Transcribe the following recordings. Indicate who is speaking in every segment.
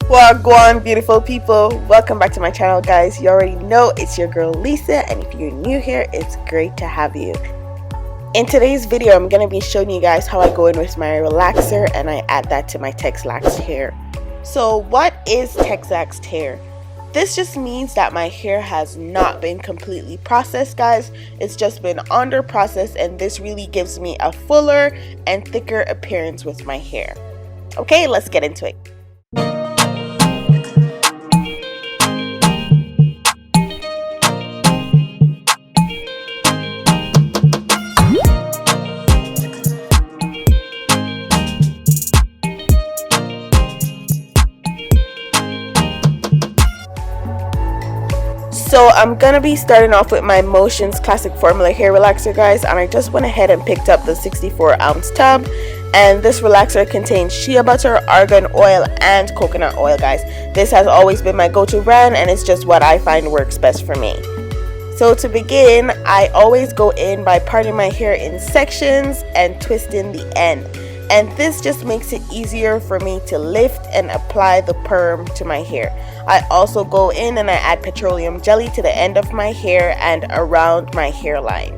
Speaker 1: Wagwan, beautiful people, welcome back to my channel, guys. You already know it's your girl Lisa, and if you're new here, it's great to have you. In today's video, I'm going to be showing you guys how I go in with my relaxer and I add that to my Texlaxed hair. So what is Texlaxed hair? This just means that my hair has not been completely processed, guys. It's just been under processed, and this really gives me a fuller and thicker appearance with my hair. Okay, let's get into it. So I'm gonna be starting off with my Motions Classic Formula Hair Relaxer, guys, and I just went ahead and picked up the 64-ounce tub, and this relaxer contains shea butter, argan oil, and coconut oil, guys. This has always been my go-to brand, and it's just what I find works best for me. So to begin, I always go in by parting my hair in sections and twisting the end. And this just makes it easier for me to lift and apply the perm to my hair. I also go in and I add petroleum jelly to the end of my hair and around my hairline.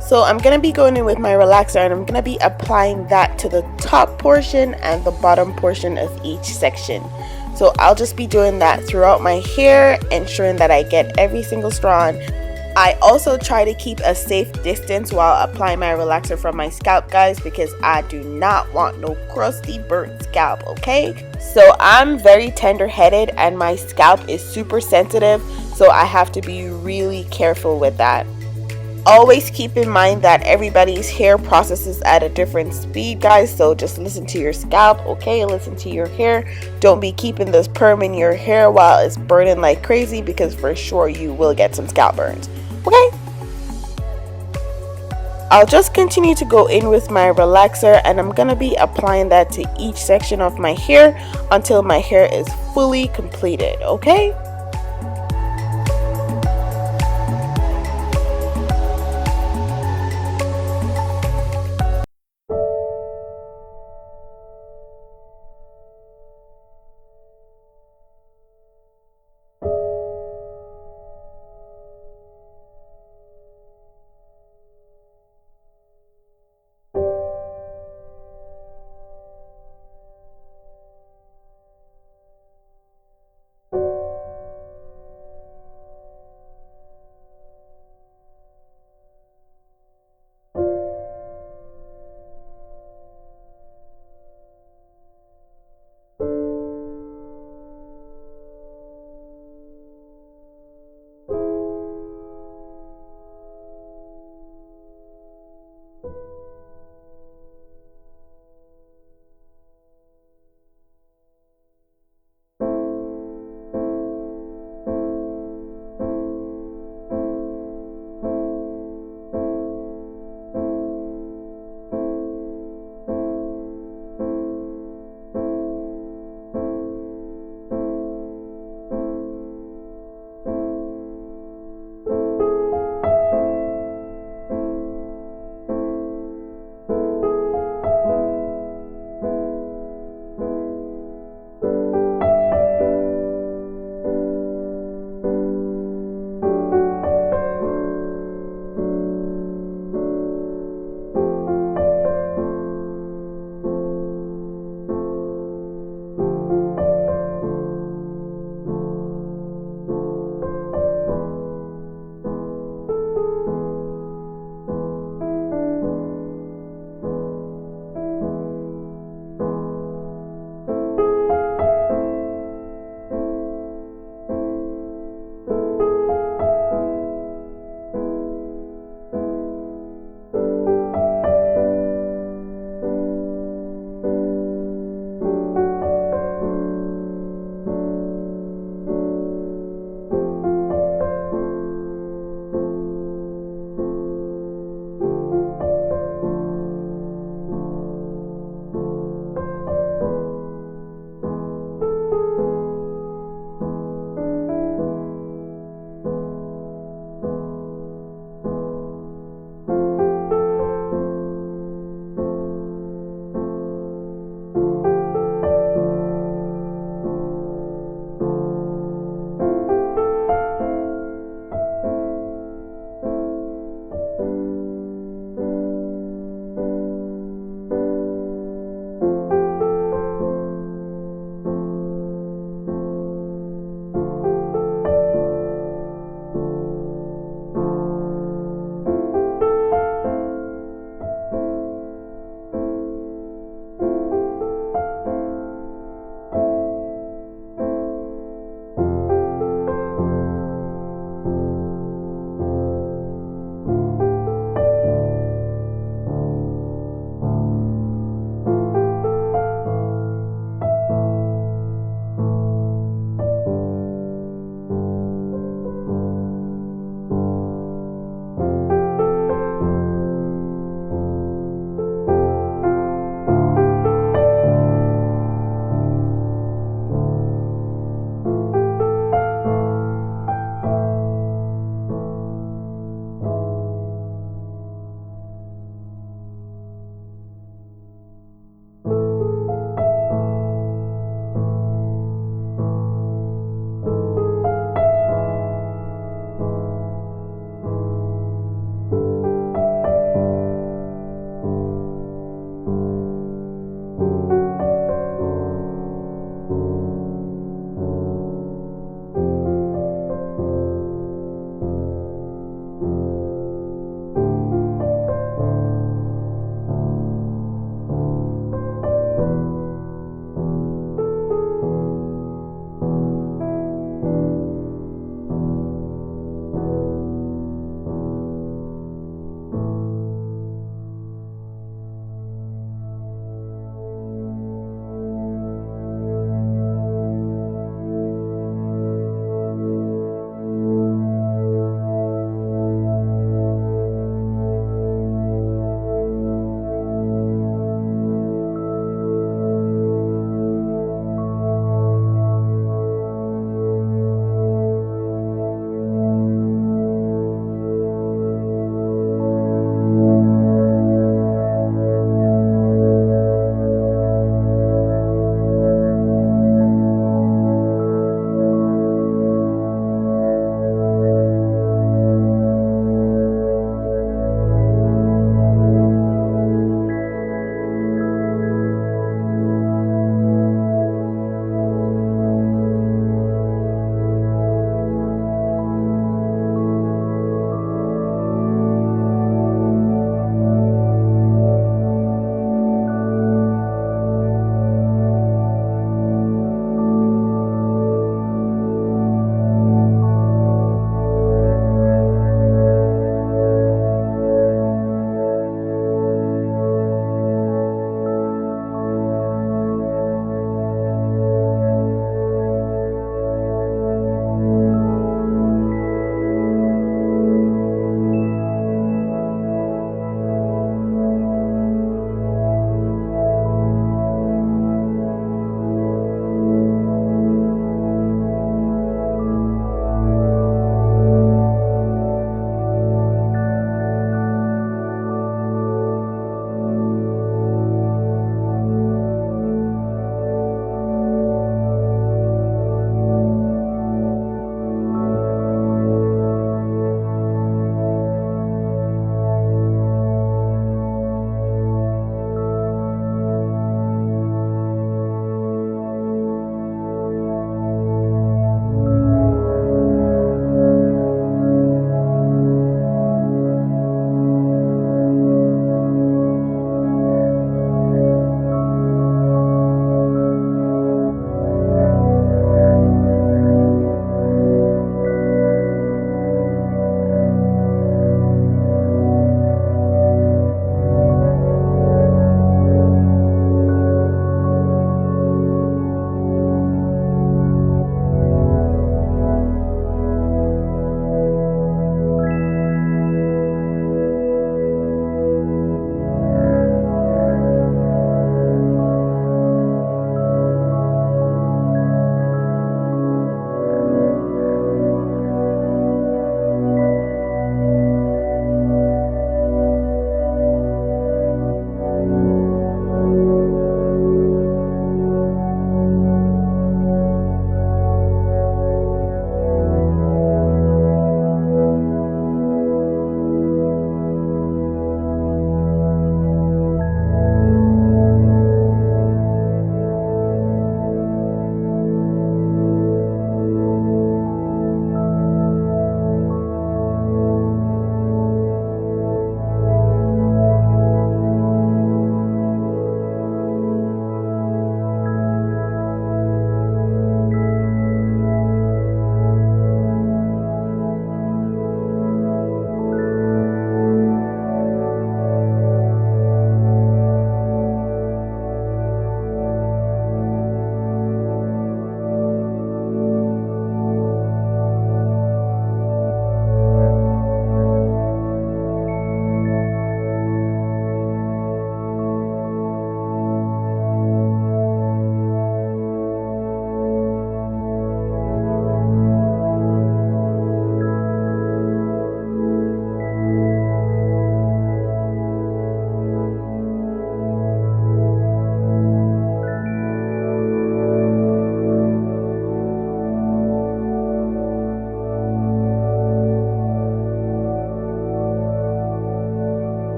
Speaker 1: So I'm going to be going in with my relaxer, and I'm going to be applying that to the top portion and the bottom portion of each section. So I'll just be doing that throughout my hair, ensuring that I get every single strand. I also try to keep a safe distance while applying my relaxer from my scalp, guys, because I do not want no crusty burnt scalp, okay? So I'm very tender-headed and my scalp is super sensitive, so I have to be really careful with that. Always keep in mind that everybody's hair processes at a different speed, guys, so just listen to your scalp, okay? Listen to your hair. Don't be keeping this perm in your hair while it's burning like crazy, because for sure you will get some scalp burns. Okay, I'll just continue to go in with my relaxer, and I'm gonna be applying that to each section of my hair until my hair is fully completed, okay?